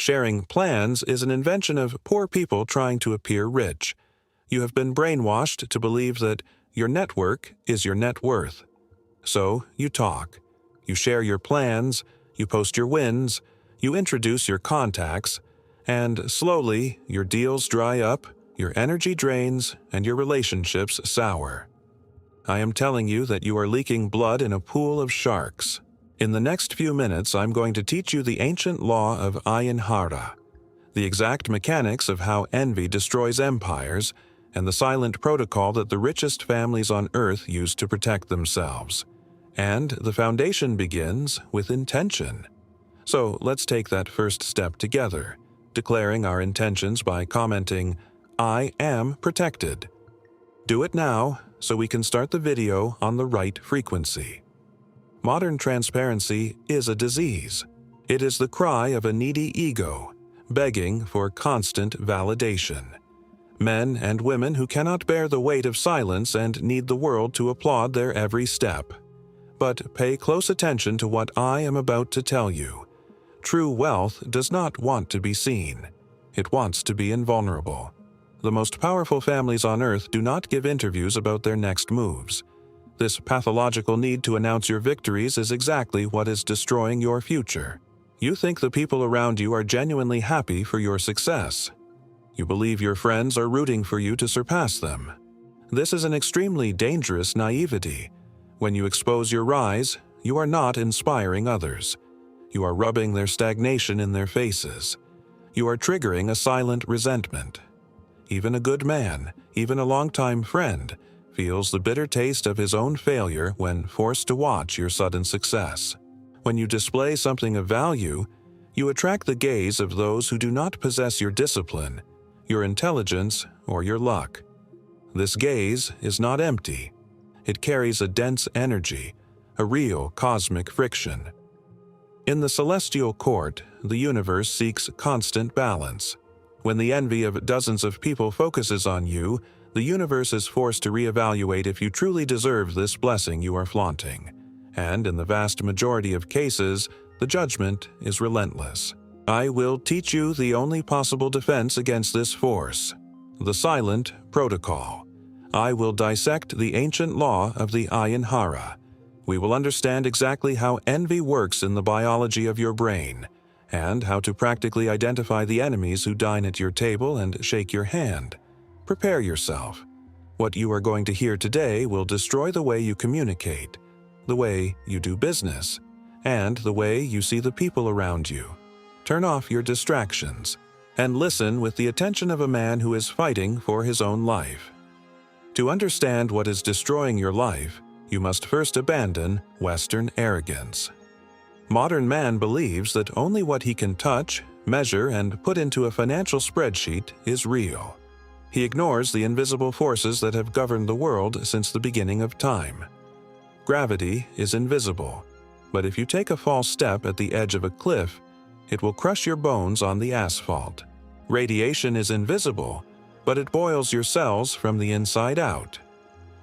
Sharing plans is an invention of poor people trying to appear rich. You have been brainwashed to believe that your network is your net worth. So you talk. You share your plans, you post your wins, you introduce your contacts, and slowly your deals dry up, your energy drains, and your relationships sour. I am telling you that you are leaking blood in a pool of sharks. In the next few minutes, I'm going to teach you the ancient law of Ayin Hara, the exact mechanics of how envy destroys empires, and the silent protocol that the richest families on Earth use to protect themselves. And the foundation begins with intention. So let's take that first step together, declaring our intentions by commenting, "I am protected." Do it now so we can start the video on the right frequency. Modern transparency is a disease. It is the cry of a needy ego, begging for constant validation. Men and women who cannot bear the weight of silence and need the world to applaud their every step. But pay close attention to what I am about to tell you. True wealth does not want to be seen. It wants to be invulnerable. The most powerful families on Earth do not give interviews about their next moves. This pathological need to announce your victories is exactly what is destroying your future. You think the people around you are genuinely happy for your success. You believe your friends are rooting for you to surpass them. This is an extremely dangerous naivety. When you expose your rise, you are not inspiring others. You are rubbing their stagnation in their faces. You are triggering a silent resentment. Even a good man, even a longtime friend, feels the bitter taste of his own failure when forced to watch your sudden success. When you display something of value, you attract the gaze of those who do not possess your discipline, your intelligence, or your luck. This gaze is not empty. It carries a dense energy, a real cosmic friction. In the celestial court, the universe seeks constant balance. When the envy of dozens of people focuses on you, the universe is forced to reevaluate if you truly deserve this blessing you are flaunting. And in the vast majority of cases, the judgment is relentless. I will teach you the only possible defense against this force, the silent protocol. I will dissect the ancient law of the Ayin Hara. We will understand exactly how envy works in the biology of your brain, and how to practically identify the enemies who dine at your table and shake your hand. Prepare yourself. What you are going to hear today will destroy the way you communicate, the way you do business, and the way you see the people around you. Turn off your distractions and listen with the attention of a man who is fighting for his own life. To understand what is destroying your life, you must first abandon Western arrogance. Modern man believes that only what he can touch, measure, and put into a financial spreadsheet is real. He ignores the invisible forces that have governed the world since the beginning of time. Gravity is invisible, but if you take a false step at the edge of a cliff, it will crush your bones on the asphalt. Radiation is invisible, but it boils your cells from the inside out.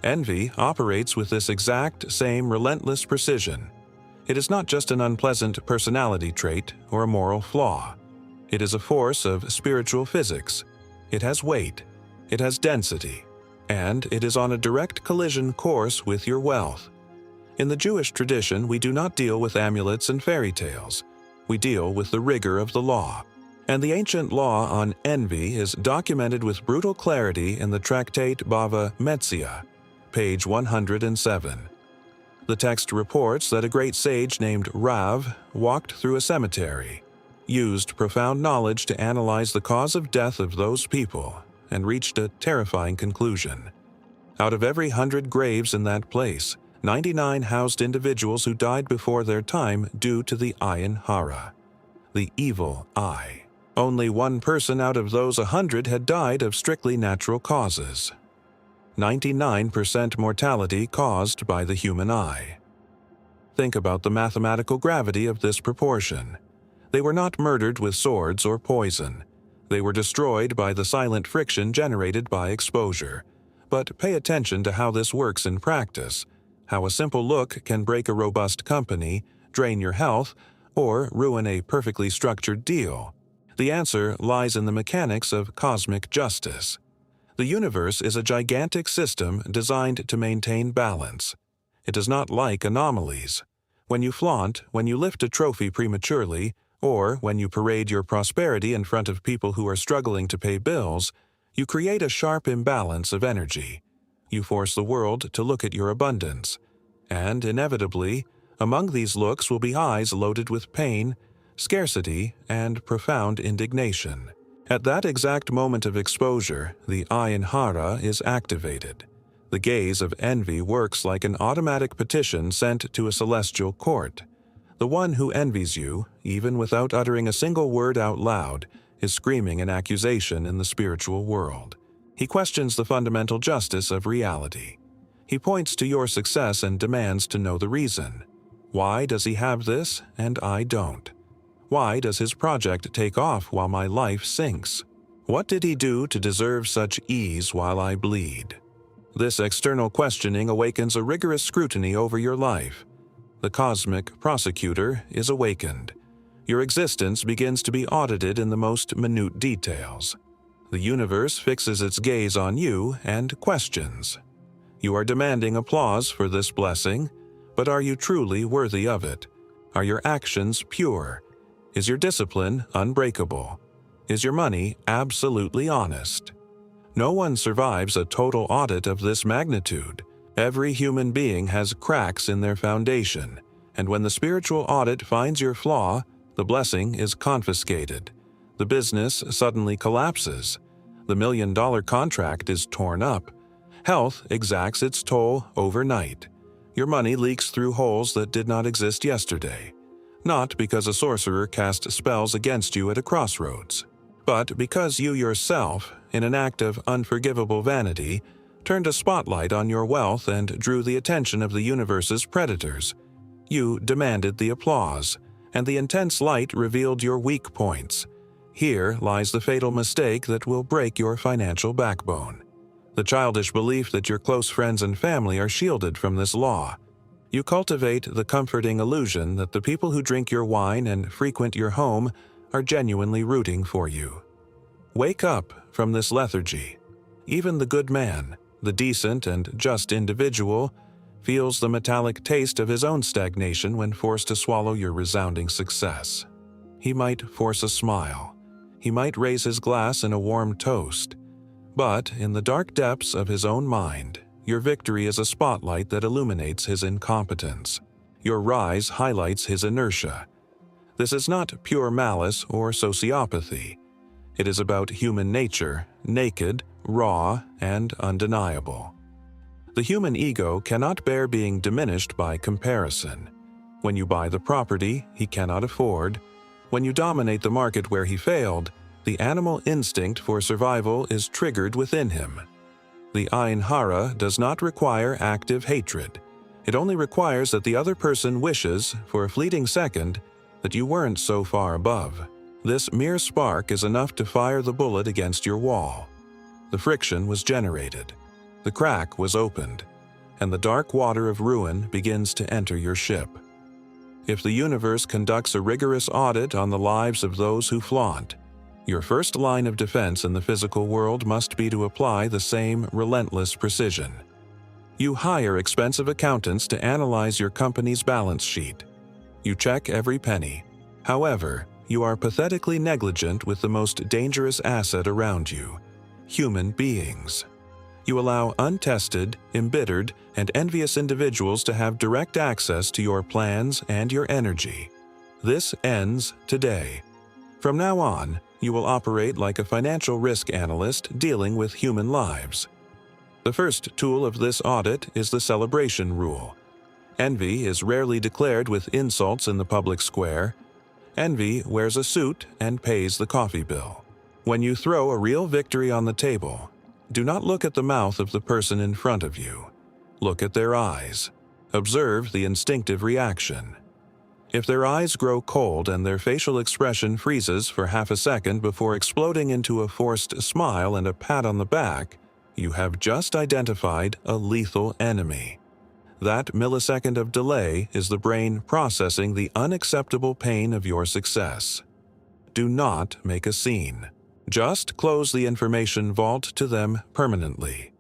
Envy operates with this exact same relentless precision. It is not just an unpleasant personality trait or a moral flaw. It is a force of spiritual physics. It has weight. It has density, and it is on a direct collision course with your wealth. In the Jewish tradition, we do not deal with amulets and fairy tales. We deal with the rigor of the law. And the ancient law on envy is documented with brutal clarity in the tractate Bava Metzia, page 107. The text reports that a great sage named Rav walked through a cemetery, used profound knowledge to analyze the cause of death of those people, and reached a terrifying conclusion. Out of every 100 graves in that place, 99 housed individuals who died before their time due to the Ayin Hara, the evil eye. Only one person out of those 100 had died of strictly natural causes. 99% mortality caused by the human eye. Think about the mathematical gravity of this proportion. They were not murdered with swords or poison. They were destroyed by the silent friction generated by exposure. But pay attention to how this works in practice, how a simple look can break a robust company, drain your health, or ruin a perfectly structured deal. The answer lies in the mechanics of cosmic justice. The universe is a gigantic system designed to maintain balance. It does not like anomalies. When you flaunt, when you lift a trophy prematurely, or when you parade your prosperity in front of people who are struggling to pay bills, you create a sharp imbalance of energy. You force the world to look at your abundance. And, inevitably, among these looks will be eyes loaded with pain, scarcity, and profound indignation. At that exact moment of exposure, the Ayin Hara is activated. The gaze of envy works like an automatic petition sent to a celestial court. The one who envies you, even without uttering a single word out loud, is screaming an accusation in the spiritual world. He questions the fundamental justice of reality. He points to your success and demands to know the reason. Why does he have this and I don't? Why does his project take off while my life sinks? What did he do to deserve such ease while I bleed? This external questioning awakens a rigorous scrutiny over your life. The cosmic prosecutor is awakened. Your existence begins to be audited in the most minute details. The universe fixes its gaze on you and questions. You are demanding applause for this blessing, but are you truly worthy of it? Are your actions pure? Is your discipline unbreakable? Is your money absolutely honest? No one survives a total audit of this magnitude. Every human being has cracks in their foundation, and when the spiritual audit finds your flaw, the blessing is confiscated. The business suddenly collapses. The $1 million contract is torn up. Health exacts its toll overnight. Your money leaks through holes that did not exist yesterday. Not because a sorcerer cast spells against you at a crossroads, but because you yourself, in an act of unforgivable vanity, turned a spotlight on your wealth and drew the attention of the universe's predators. You demanded the applause, and the intense light revealed your weak points. Here lies the fatal mistake that will break your financial backbone. The childish belief that your close friends and family are shielded from this law. You cultivate the comforting illusion that the people who drink your wine and frequent your home are genuinely rooting for you. Wake up from this lethargy. Even the good man, the decent and just individual, feels the metallic taste of his own stagnation when forced to swallow your resounding success. He might force a smile. He might raise his glass in a warm toast. But in the dark depths of his own mind, your victory is a spotlight that illuminates his incompetence. Your rise highlights his inertia. This is not pure malice or sociopathy. It is about human nature, naked, raw, and undeniable. The human ego cannot bear being diminished by comparison. When you buy the property he cannot afford, when you dominate the market where he failed, the animal instinct for survival is triggered within him. The Ayin Hara does not require active hatred. It only requires that the other person wishes, for a fleeting second, that you weren't so far above. This mere spark is enough to fire the bullet against your wall. The friction was generated. The crack was opened, and the dark water of ruin begins to enter your ship. If the universe conducts a rigorous audit on the lives of those who flaunt, your first line of defense in the physical world must be to apply the same relentless precision. You hire expensive accountants to analyze your company's balance sheet. You check every penny. However, you are pathetically negligent with the most dangerous asset around you: human beings. You allow untested, embittered, and envious individuals to have direct access to your plans and your energy. This ends today. From now on, you will operate like a financial risk analyst dealing with human lives. The first tool of this audit is the celebration rule. Envy is rarely declared with insults in the public square. Envy wears a suit and pays the coffee bill. When you throw a real victory on the table, do not look at the mouth of the person in front of you. Look at their eyes. Observe the instinctive reaction. If their eyes grow cold and their facial expression freezes for half a second before exploding into a forced smile and a pat on the back, you have just identified a lethal enemy. That millisecond of delay is the brain processing the unacceptable pain of your success. Do not make a scene. Just close the information vault to them permanently.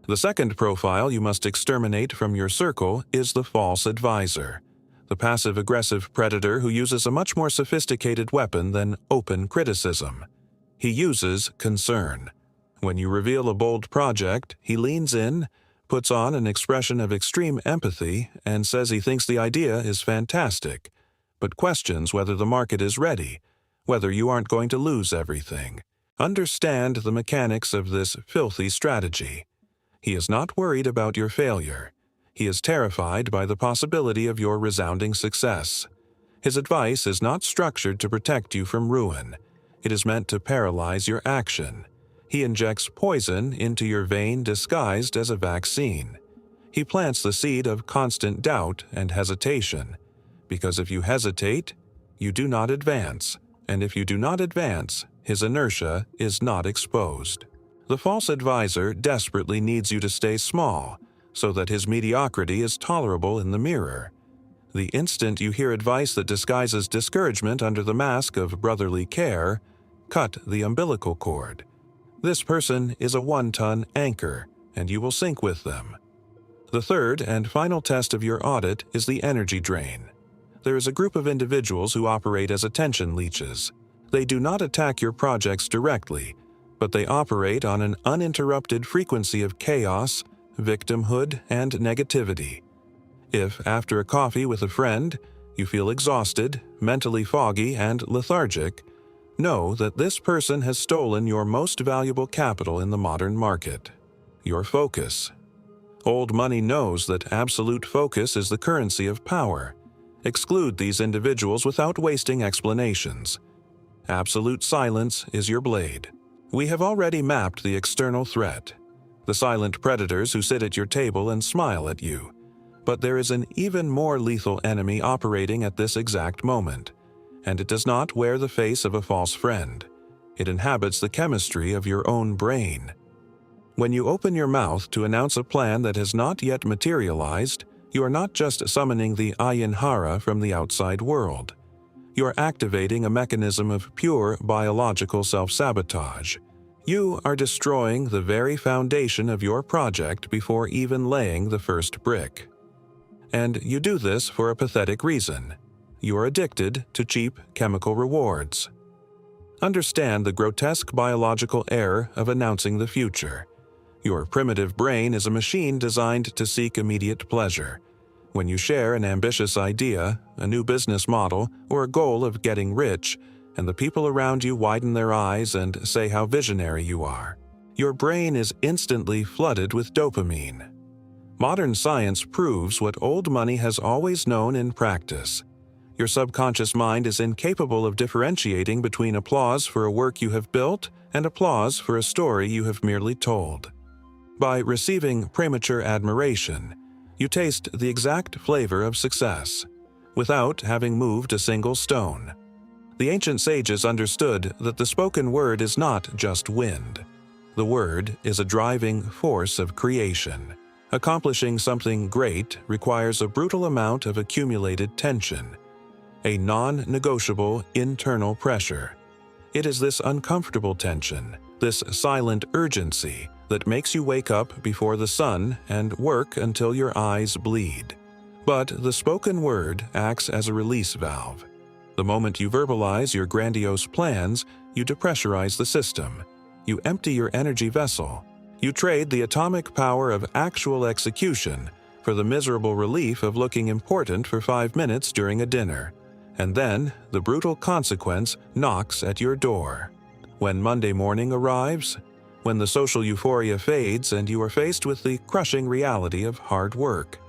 The second profile you must exterminate from your circle is the false advisor, the passive-aggressive predator who uses a much more sophisticated weapon than open criticism. He uses concern. When you reveal a bold project, he leans in, puts on an expression of extreme empathy, and says he thinks the idea is fantastic, but questions whether the market is ready, whether you aren't going to lose everything. Understand the mechanics of this filthy strategy. He is not worried about your failure. He is terrified by the possibility of your resounding success. His advice is not structured to protect you from ruin. It is meant to paralyze your action. He injects poison into your vein disguised as a vaccine. He plants the seed of constant doubt and hesitation, because if you hesitate, you do not advance, and if you do not advance, his inertia is not exposed. The false advisor desperately needs you to stay small, so that his mediocrity is tolerable in the mirror. The instant you hear advice that disguises discouragement under the mask of brotherly care, cut the umbilical cord. This person is a one-ton anchor, and you will sink with them. The third and final test of your audit is the energy drain. There is a group of individuals who operate as attention leeches. They do not attack your projects directly, but they operate on an uninterrupted frequency of chaos, victimhood, and negativity. If, after a coffee with a friend, you feel exhausted, mentally foggy, and lethargic, know that this person has stolen your most valuable capital in the modern market: your focus. Old money knows that absolute focus is the currency of power. Exclude these individuals without wasting explanations. Absolute silence is your blade. We have already mapped the external threat, the silent predators who sit at your table and smile at you. But there is an even more lethal enemy operating at this exact moment, and it does not wear the face of a false friend. It inhabits the chemistry of your own brain. When you open your mouth to announce a plan that has not yet materialized, you are not just summoning the Ayin Hara from the outside world. You are activating a mechanism of pure biological self-sabotage. You are destroying the very foundation of your project before even laying the first brick. And you do this for a pathetic reason. You are addicted to cheap chemical rewards. Understand the grotesque biological error of announcing the future. Your primitive brain is a machine designed to seek immediate pleasure. When you share an ambitious idea, a new business model, or a goal of getting rich, and the people around you widen their eyes and say how visionary you are, your brain is instantly flooded with dopamine. Modern science proves what old money has always known in practice. Your subconscious mind is incapable of differentiating between applause for a work you have built and applause for a story you have merely told. By receiving premature admiration, you taste the exact flavor of success, without having moved a single stone. The ancient sages understood that the spoken word is not just wind. The word is a driving force of creation. Accomplishing something great requires a brutal amount of accumulated tension, a non-negotiable internal pressure. It is this uncomfortable tension, this silent urgency, that makes you wake up before the sun and work until your eyes bleed. But the spoken word acts as a release valve. The moment you verbalize your grandiose plans, you depressurize the system. You empty your energy vessel. You trade the atomic power of actual execution for the miserable relief of looking important for 5 minutes during a dinner. And then the brutal consequence knocks at your door. When Monday morning arrives, when the social euphoria fades and you are faced with the crushing reality of hard work,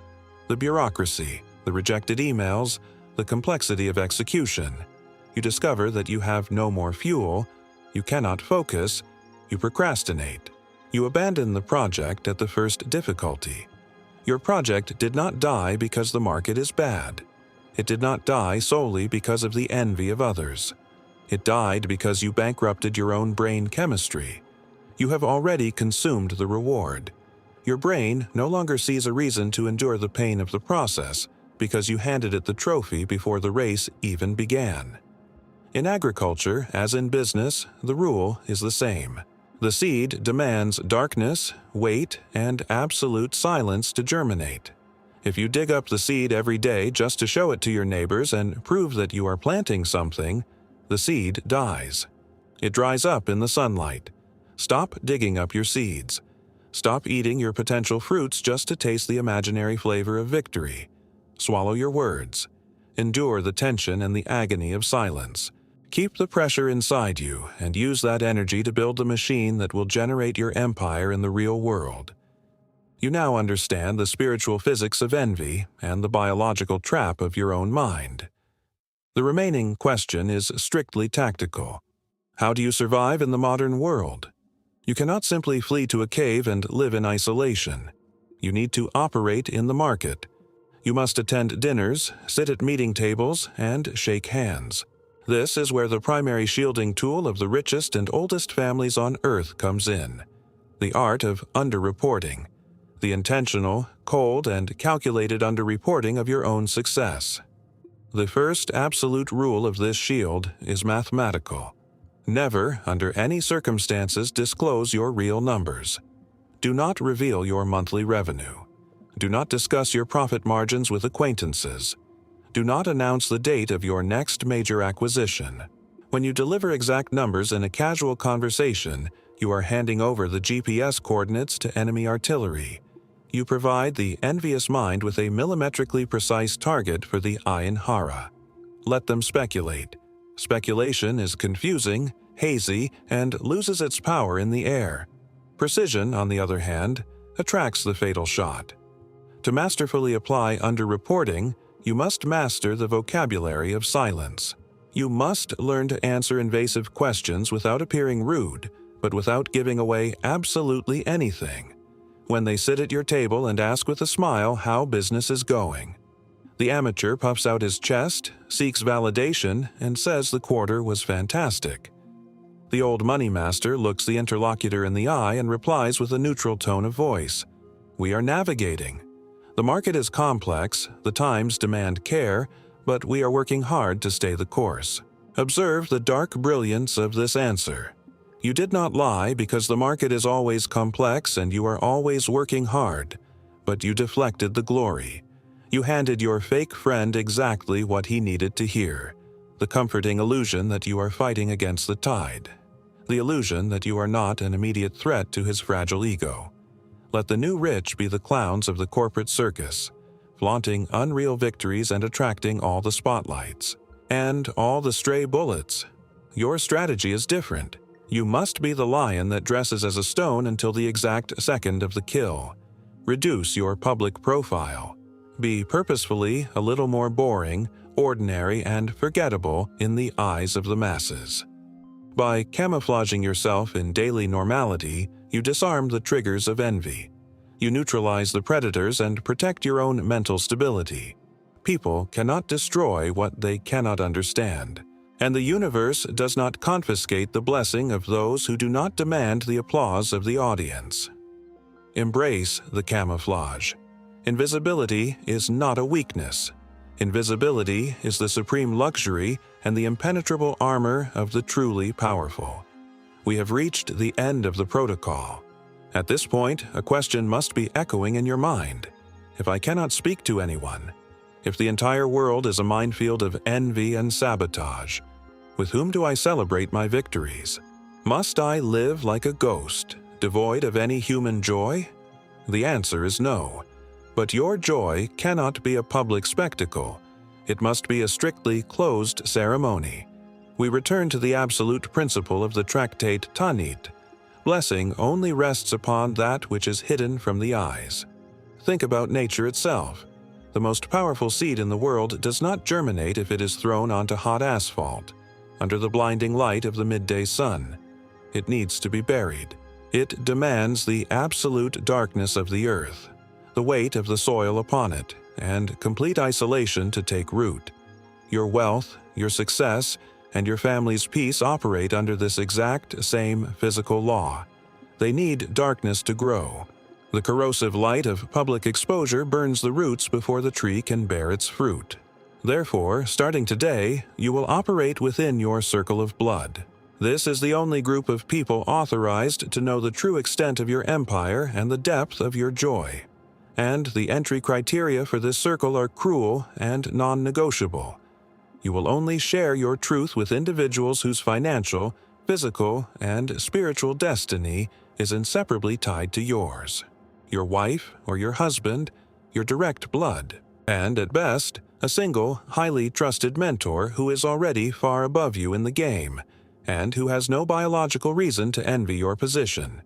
the bureaucracy, the rejected emails, the complexity of execution, you discover that you have no more fuel, you cannot focus, you procrastinate. You abandon the project at the first difficulty. Your project did not die because the market is bad. It did not die solely because of the envy of others. It died because you bankrupted your own brain chemistry. You have already consumed the reward. Your brain no longer sees a reason to endure the pain of the process because you handed it the trophy before the race even began. In agriculture, as in business, the rule is the same. The seed demands darkness, weight, and absolute silence to germinate. If you dig up the seed every day just to show it to your neighbors and prove that you are planting something, the seed dies. It dries up in the sunlight. Stop digging up your seeds. Stop eating your potential fruits just to taste the imaginary flavor of victory. Swallow your words. Endure the tension and the agony of silence. Keep the pressure inside you and use that energy to build the machine that will generate your empire in the real world. You now understand the spiritual physics of envy and the biological trap of your own mind. The remaining question is strictly tactical. How do you survive in the modern world? You cannot simply flee to a cave and live in isolation. You need to operate in the market. You must attend dinners, sit at meeting tables, and shake hands. This is where the primary shielding tool of the richest and oldest families on Earth comes in: the art of underreporting, the intentional, cold, and calculated underreporting of your own success. The first absolute rule of this shield is mathematical. Never, under any circumstances, disclose your real numbers. Do not reveal your monthly revenue. Do not discuss your profit margins with acquaintances. Do not announce the date of your next major acquisition. When you deliver exact numbers in a casual conversation, you are handing over the GPS coordinates to enemy artillery. You provide the envious mind with a millimetrically precise target for the Ayin Hara. Let them speculate. Speculation is confusing, hazy, and loses its power in the air. Precision, on the other hand, attracts the fatal shot. To masterfully apply underreporting, you must master the vocabulary of silence. You must learn to answer invasive questions without appearing rude, but without giving away absolutely anything. When they sit at your table and ask with a smile how business is going, the amateur puffs out his chest, seeks validation, and says the quarter was fantastic. The old money master looks the interlocutor in the eye and replies with a neutral tone of voice. We are navigating. The market is complex, the times demand care, but we are working hard to stay the course. Observe the dark brilliance of this answer. You did not lie because the market is always complex and you are always working hard, but you deflected the glory. You handed your fake friend exactly what he needed to hear, the comforting illusion that you are fighting against the tide, the illusion that you are not an immediate threat to his fragile ego. Let the new rich be the clowns of the corporate circus, flaunting unreal victories and attracting all the spotlights, and all the stray bullets. Your strategy is different. You must be the lion that dresses as a stone until the exact second of the kill. Reduce your public profile. Be purposefully a little more boring, ordinary, and forgettable in the eyes of the masses. By camouflaging yourself in daily normality, you disarm the triggers of envy. You neutralize the predators and protect your own mental stability. People cannot destroy what they cannot understand, and the universe does not confiscate the blessing of those who do not demand the applause of the audience. Embrace the camouflage. Invisibility is not a weakness. Invisibility is the supreme luxury and the impenetrable armor of the truly powerful. We have reached the end of the protocol. At this point, a question must be echoing in your mind. If I cannot speak to anyone, if the entire world is a minefield of envy and sabotage, with whom do I celebrate my victories? Must I live like a ghost, devoid of any human joy? The answer is no. But your joy cannot be a public spectacle. It must be a strictly closed ceremony. We return to the absolute principle of the tractate Tanit. Blessing only rests upon that which is hidden from the eyes. Think about nature itself. The most powerful seed in the world does not germinate if it is thrown onto hot asphalt, under the blinding light of the midday sun. It needs to be buried. It demands the absolute darkness of the earth, the weight of the soil upon it, and complete isolation to take root. Your wealth, your success, and your family's peace operate under this exact same physical law. They need darkness to grow. The corrosive light of public exposure burns the roots before the tree can bear its fruit. Therefore, starting today, you will operate within your circle of blood. This is the only group of people authorized to know the true extent of your empire and the depth of your joy. And the entry criteria for this circle are cruel and non-negotiable. You will only share your truth with individuals whose financial, physical, and spiritual destiny is inseparably tied to yours. Your wife or your husband, your direct blood, and at best, a single, highly trusted mentor who is already far above you in the game, and who has no biological reason to envy your position.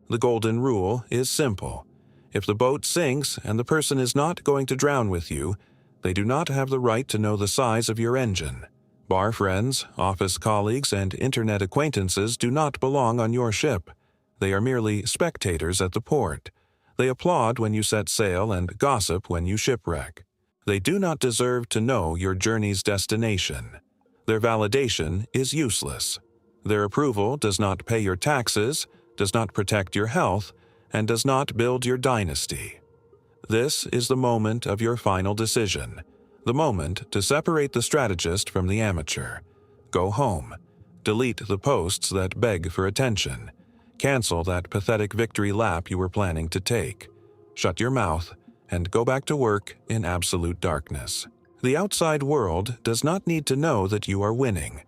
The golden rule is simple. If the boat sinks and the person is not going to drown with you, they do not have the right to know the size of your engine. Bar friends, office colleagues, and internet acquaintances do not belong on your ship. They are merely spectators at the port. They applaud when you set sail and gossip when you shipwreck. They do not deserve to know your journey's destination. Their validation is useless. Their approval does not pay your taxes, does not protect your health, and does not build your dynasty. This is the moment of your final decision, the moment to separate the strategist from the amateur. Go home. Delete the posts that beg for attention. Cancel that pathetic victory lap you were planning to take. Shut your mouth and go back to work in absolute darkness. The outside world does not need to know that you are winning.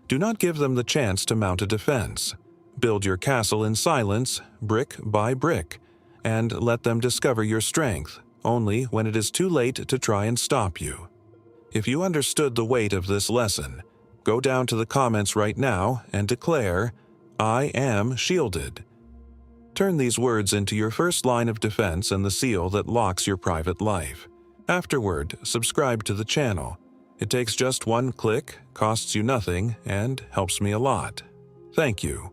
Do not give them the chance to mount a defense. Build your castle in silence, brick by brick, and let them discover your strength only when it is too late to try and stop you. If you understood the weight of this lesson, go down to the comments right now and declare, "I am shielded." Turn these words into your first line of defense and the seal that locks your private life. Afterward, subscribe to the channel. It takes just one click, costs you nothing, and helps me a lot. Thank you.